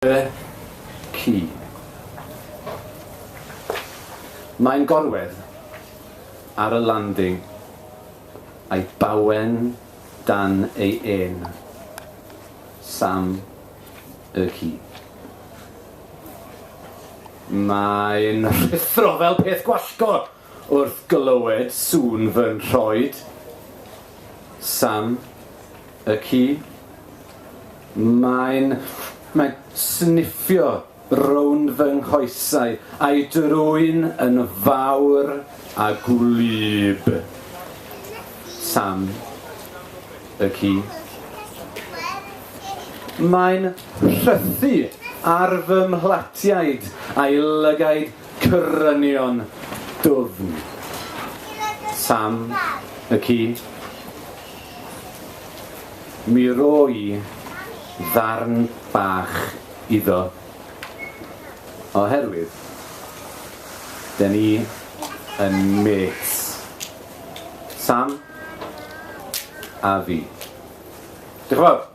Ci. Mae'n gorwedd ar y landing a'i bawen dan ei un. Sam y ci. Mae'n rhithro fel peth gwallgo wrth glywed sŵn fy nhroed. Sam y ci. Mae'n sniffio rownd fy nghoesau a'i drwyn yn fawr a gwlyb. Sam y ci. Mae'n rhythu ar fy mhlatiaid a'i lygaid crynion dwfn. Sam y ci. Mi roi ddarn bach iddo. Oherwydd, dyn ni yn mates. Sam a fi. Diolch yn fawr.